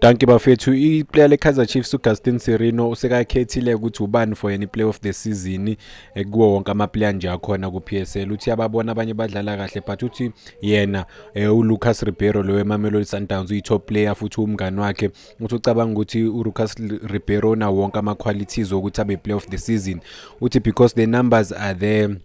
Danke bafethu iplayer leKaizer Chiefs uGustin Sirino usekakhethile ukuthi ubani for yena iplayer of the season kuwo wonke amaplayer nje akhona ku-PSL. Uthi ababona abanye badlala kahle but uthi yena uLucas Ribeiro lo weMamelodi Sundowns uyi-top player futhi umngani wakhe. Uthi ucabanga ukuthi uLucas Ribeiro unawo wonke ama-qualities ukuthi abe player of the season. Uthi because the numbers are there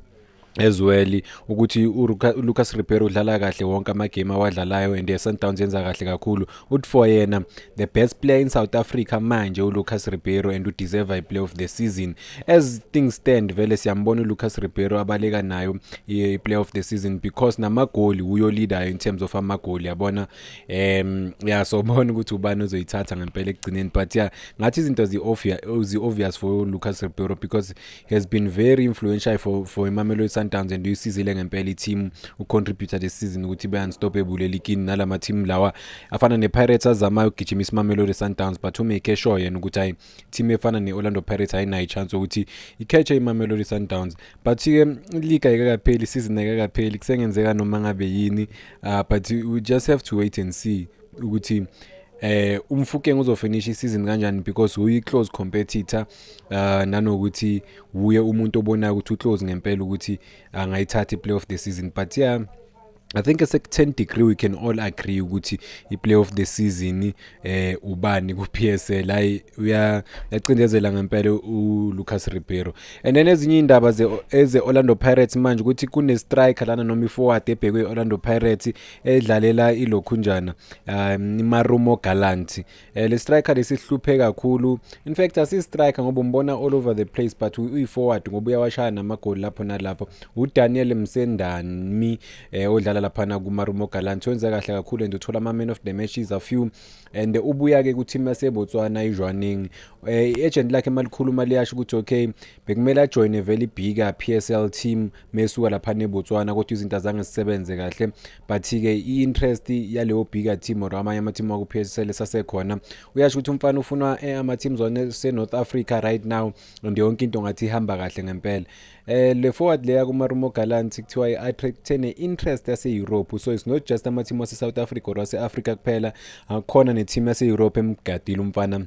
as well ukuthi uLucas Ribeiro udlala kahle wonke amagame awadlalayo and Sundowns yenza kahle kakhulu. Uthi for yena the best player in South Africa manje uLucas Ribeiro and udeserve a play of the season. As things stand vele siyambona uLucas Ribeiro abaleka nayo i-play of the season because namagoli uyo-leader in terms of amagoli yabona. Yeah, sobona ukuthi ubani uzoyithatha ngempela ekugcineni but yeah ngathi izinto zi-obvious for Lucas Ribeiro because he has been very influential for Mamelodi Sundowns and uyisizile ngempela i-team ucontributor this season ukuthi ibe unstoppable elikini nalama team lawa afana ne-Pirates azamayo ukugijimisa iMamelodi Sundowns but umake sure yena ukuthi hayi team efana ne-Orlando Pirates ayinayo i-chance ukuthi i-catch iMamelodi Sundowns but-ke iliga ayikakapheli isizini ayikakapheli kusengenzeka noma ngabe yini but we just have to wait and see ukuthi umfukeng uzofinish isizini kanjani because uyi-close competitor nanokuthi wuye umuntu obonayo ukuthi uclose ngempela ukuthi angayithatha i-play of the season but yeah I think as a 10 degree we can all agree ukuthi i-play of the season ubani ku-PSL hayi uyacindezela ngempela uLucas Ribeiro. And then ezinye indaba eze-Orlando Pirates manje ukuthi kune-striker lana noma i-forward ebhekwe i-Orlando Pirates edlalela ilokhunjana iMarumo Gallant. Le striker lesihluphe kakhulu. In fact asi-striker ngoba umbona all over the place but uyi-forward ngoba uyawashaya namagoli lapho nalapho. uDaniel Msendani odlala laphana kuMarumo Gallant wenza kahle kakhulu and uthola ama-man of the matches a few and ubuya-ke ku-team yaseBotswana iJwaneng. I-agent lakhe malikhuluma liyasho ukuthi okay bekumele ajoyine vele ibhika PSL team mesuka laphana eBotswana kodwa izinto azange zisebenze kahle but-ke i-interest yaleyo bhika team or amanye ama-team waku-PSL esasekhona uyasho ukuthi umfana ufuna ama-teams ase-North Africa right now and yonke into ngathi ihamba kahle ngempela. Le forward leya kuMarumo Gallant kuthiwa i-attract ne-interest yase-Europe so it's not just ama-team wase-South Africa or wase-Africa kuphela akhona ne-team yase-Europe emgadile umfana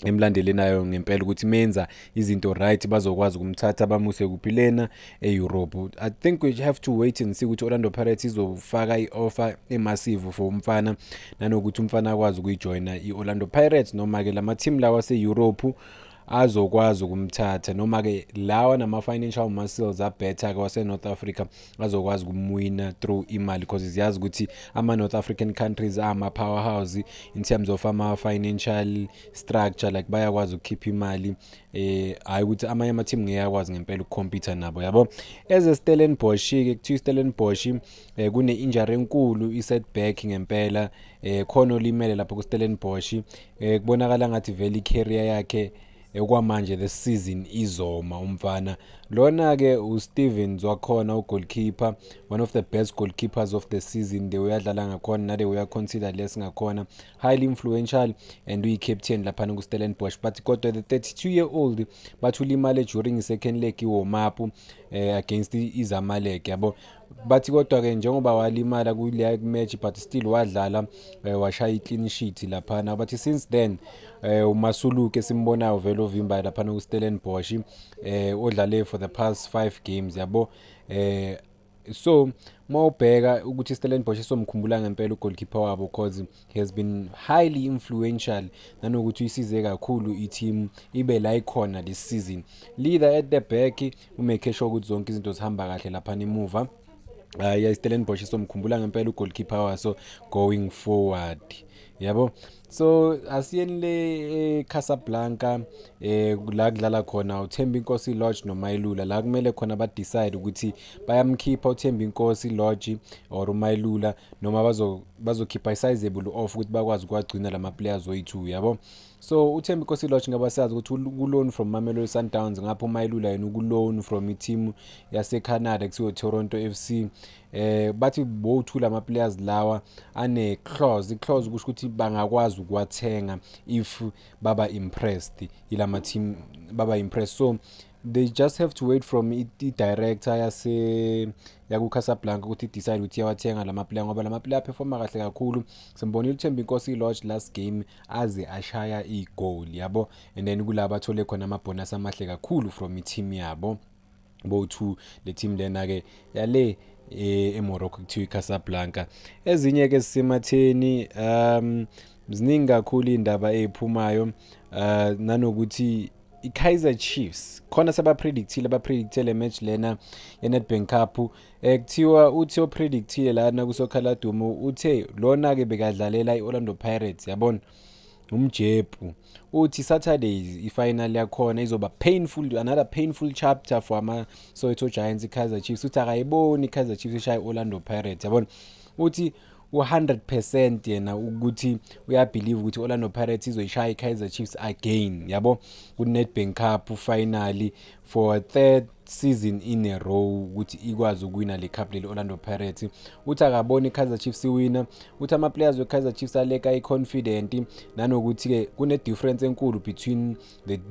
emlandelenayo ngempela ukuthi menza izinto right bazokwazi ukumthatha bamuse kuphi lena e-Europe. I think we have to wait and see ukuthi Orlando Pirates izofaka i-offer emassive for umfana nanokuthi umfana akwazi ukuyijoyina i-Orlando Pirates noma-ke lama-team lawa ase-Europe azokwazi ukumthatha noma-ke lawa nama-financial muscles abhetha-ke wase-North Africa azokwazi ukumwina through imali because ziyazi ukuthi ama-North African countries ama-powerhouse in terms of ama-financial structure like bayakwazi ukukhipha imali hhayi ukuthi amanye ama-team ngeke akwazi ngempela ukukhompyutha nabo yabo. Eze-Stellenbosch-ke kuthiwa i-Stellenbosch kune-injury enkulu i-setback ngempela khona olimele lapho ku-Stellenbosch kubonakala ngathi vele i-career yakhe okwamanje the season izoma umfana lona-ke uStevens wakhona ugoalkeeper one of the best goalkeepers of the season the uyadlala ngakhona nale uyaconsider less ngakhona highly influential and uyi-captain laphana ku-Stellenbosch but kodwa the 32-year-old bathi ulimale during i-second leg i-warm up against iZamalek yabo bathi kodwa-ke njengoba walimala kuleya match but still wadlala washaya i-clean sheet laphana bathi since then uMasuluke simbonayo vele ovimbayo laphana ku-Stellenbosch odlale for the past 5 games yabo. So mawubheka ukuthi iStellenbosch somkhumbula ngempela ugoalkeeper wabo because he has been highly influential nanokuthi uyisize kakhulu i-team ibe la ikhona this season leader at the back umake sure ukuthi zonke izinto zihamba kahle laphana emuva. iStellenbosch somkhumbula ngempela ugoalkeeper waso going forward yabo. So asiyeni le Casablanca la kudlala khona uThembi Inkosi Lodge noMayilula la kumele khona ba decide ukuthi bayamkhipha uThembi Inkosi Lodge or uMayilula noma bazokhipha isizable off ukuthi bakwazi ukwagcina lama players oyi2 yabo. So uThembi Inkosi Lodge ngaba sazi ukuthi ku-loan from Mamelodi Sundowns ngapha uMayilula yena uku-loan from i-team yase-Canada kuthiwa Toronto FC. Bathi bowu2 lama players lawa ane-clause kusho ukuthi bangakwazi ukuwathenga if baba impressed ilama team baba impressed. So they just have to wait from i-director yaku-Casablanca ukuthi i-decide ukuthi iyawathenga lama-player ngoba lama-player aphefoma kahle kakhulu. Simbonile uThembi Nkosi Lodge last game aze ashaya i-goal yabo, and then kulaba athole khona amabhonus amahle kakhulu from i-team yabo bo-2 le team lena-ke yale eMorocco kuthiwa iCasablanca. Ezinye-ke zisematheni ziningi kakhulu iy'ndaba ey'phumayo nanokuthi i-Kaizer Chiefs khona abapredictile le match lena ye-Nedbank Cup. Kuthiwa uthi opredictile lana kuSokhala-Dumo uthe lona-ke bekadlalela i-Orlando Pirates yabona umjebu, uthi Saturdays i-final yakhona izoba another painful chapter for ama-Soweto Giants i-Kaizer Chiefs. Uthi akayiboni i-Kaizer Chiefs ishaya i-Orlando Pirates yabona. Uthi u-100% yena ukuthi uyabelieve ukuthi Orlando Pirates izoyishaya i-Kaizer Chiefs again yabo ku-Nedbank Cup finally for a third season in a row ukuthi ikwazi ukuwina le cup leli Orlando Pirates. Uthi akabona i-Kaizer Chiefs iwina, uthi ama-players we-Kaizer Chiefs aleka i-confident nanokuthi-ke kune-difference enkulu between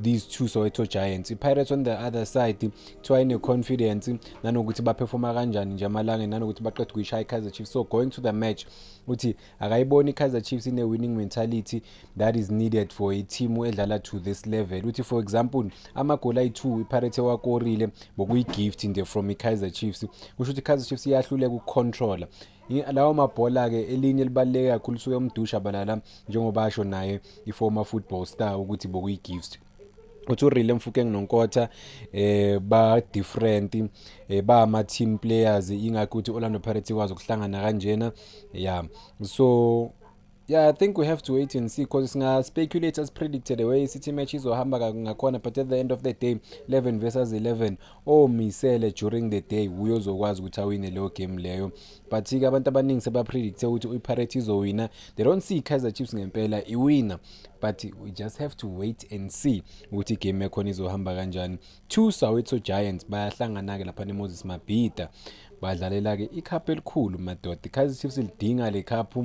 these two Soweto Giants. I-Pirates on the other side kuthiwa ine-confidence nanokuthi baphefoma kanjani nje amalangeni nanokuthi baqeda ukuyishaya i-Kaizer Chiefs. So going to the match uthi akayiboni i-Kaizer Chiefs ine-winning mentality that is needed for a team edlala to this level. Uthi for example amagoli ayi-2 i-Pirates ewakorile bokuyi-gift nje from i-Kaizer Chiefs. Kusho ukuthi i-Kaizer Chiefs iyahluleka ukucontrola lawo mabhola-ke. Elinye elibaluleke kakhulu suke umdusha balala njengoba asho naye i-former football star ukuthi bokuyi-gift. Uthi uRile Mfukeng noNkotha ba-different ba-ama-team players ingakho ukuthi Orlando Pirates ikwazi ukuhlangana kanjena so I think we have to wait and see because singa-speculate as predicted the way i-City match izohamba ngakhona, but at the end of the day 11 versus 11 omisele during the day uyozokwazi ukuthi awine leyo game leyo. But-ke abantu abaningi sebapredicte ukuthi i-Pirates izowina. They don't see i-Kaizer Chiefs ngempela iwina, but we just have to wait and see ukuthi igame yakhona izohamba kanjani. Two Soweto Giants bayahlangana-ke lapha neMoses Mabhida badlalela-ke icup elikhulu madoda. I-Kaizer Chiefs lidinga le cup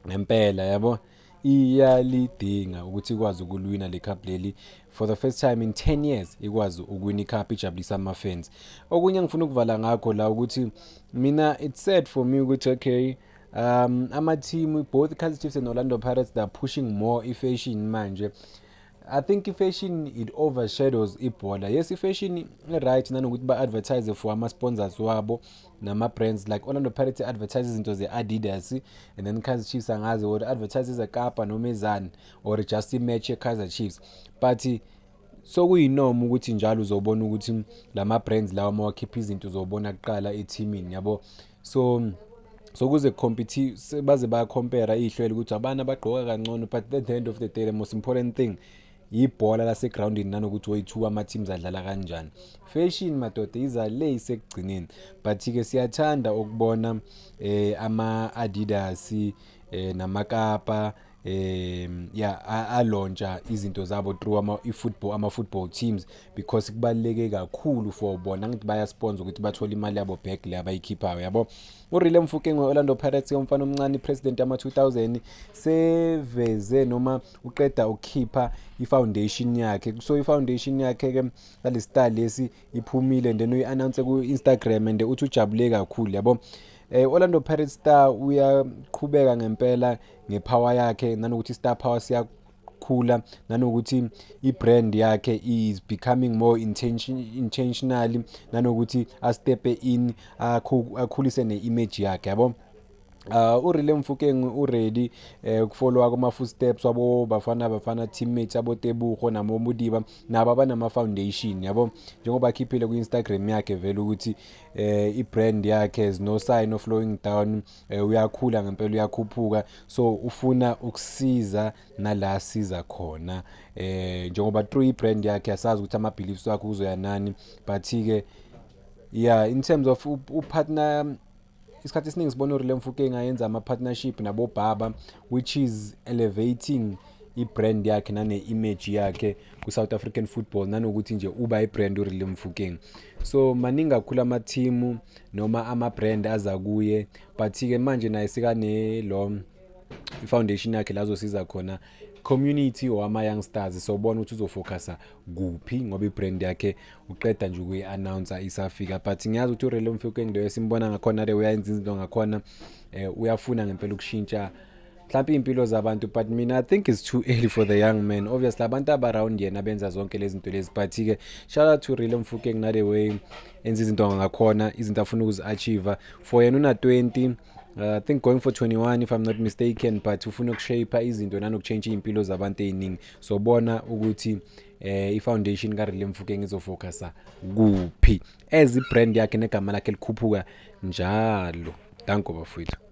ngempela yabo, iyalidinga ukuthi ikwazi ukuliwina le cup leli for the first time in 10 years ikwazi ukuwina icup ijabulisa ama-fans. Okunye ngifuna ukuvala ngakho la ukuthi mina it's sad for me ukuthi okay ama-team both Kaizer Chiefs and Orlando Pirates they are pushing more i-fashion manje. I think i-fashion it overshadows ibhola. Yes, i-fashion right nanokuthi ba-advertise for ama-sponsors wabo nama-brands like Orlando Pirates advertise izinto ze-Adidas and then Kaizer Chiefs angazi or advertise ezekapa noma ezani or just i-match ye-Kaizer Chiefs, but so kuyinoma ukuthi njalo uzobona ukuthi lama-brands lawa mawakhipha izinto uzobona kuqala ethimini yabo. So kuze baze baya-compare ihlelo ukuthi abana bagqoka kangcono, but at the end of the day the most important thing ibhola lasegroundini nanokuthi way-2 ama-teams adlala kanjani. Fashion madoda iza le isekugcineni, but-ke siyathanda ukubona ama-Adidas namakapa alontsha izinto zabo through ama-football teams because kubaluleke kakhulu for bona ngithi bayasponsor ukuthi bathole imali yabo back le abayikhiphayo yabo. uRile Mfukeng we-Orlando Pirates umfana omncane president yama-2000 seveze noma uqeda ukukhipha i-foundation yakhe. So i-foundation yakhe-ke ngale star lesi iphumile and then uyi-announce ku-Instagram and uthi ujabule kakhulu yabo. Orlando Pirates star uyaqhubeka ngempela ngepower yakhe nanokuthi star power siyakhula nanokuthi i-brand yakhe is becoming more intentionally nanokuthi a-step in akhulise ne-image yakhe yabo. uRile Mfukeng uready ukufollowa kuma-footsteps wabo bafana teammates abo Tebogo nabo Modiba nabo abanama-foundation yabo, njengoba akhiphile ku-Instagram yakhe vele ukuthi i-brand yakhe is no sign of slowing down, uyakhula ngempela uyakhuphuka, so ufuna ukusiza nala siza khona njengoba through i-brand yakhe asazi ukuthi ama-beliefs wakhe uzoya nani, but-ke in terms of upartner isikhathi esiningi sibona uRile Mfukeng ayenza ama-partnership nabobaba which is elevating i-brand yakhe nane-image yakhe ku-South African football nanokuthi nje uba i-brand uRile Mfukeng. So maningi kakhulu ama-team noma ama-brand aza kuye, but-ke manje naye sekanelo i-foundation yakhe la azosiza khona community or ama-youngsters, sobona ukuthi uzofocusa kuphi ngoba i-brand yakhe uqeda nje ukuyi-announcer isafika. But ngiyazi ukuthi uRello Mofokeng leyo simbona ngakhona le uyayenza izinto ngakhona, uyafuna ngempela ukushintsha mhlawumbe iy'mpilo zabantu. But mina I think it's too early for the young man. Obviously abantu abaround yena benza zonke lezi zinto lezi, but-ke shout out to Rello Mofokeng nale way enza izinto ngakhona, izinto afuna ukuzi-achieve. For yena una-20, I think going for 21 if I'm not mistaken, but ufuna ukushape izinto nanokutshentsha iy'mpilo zabantu ey'ningi. So bona ukuthi i-foundation kaRello Mofokeng izofocusa kuphi as i-brand yakhe negama lakhe likhuphuka njalo. Danko bafowethu.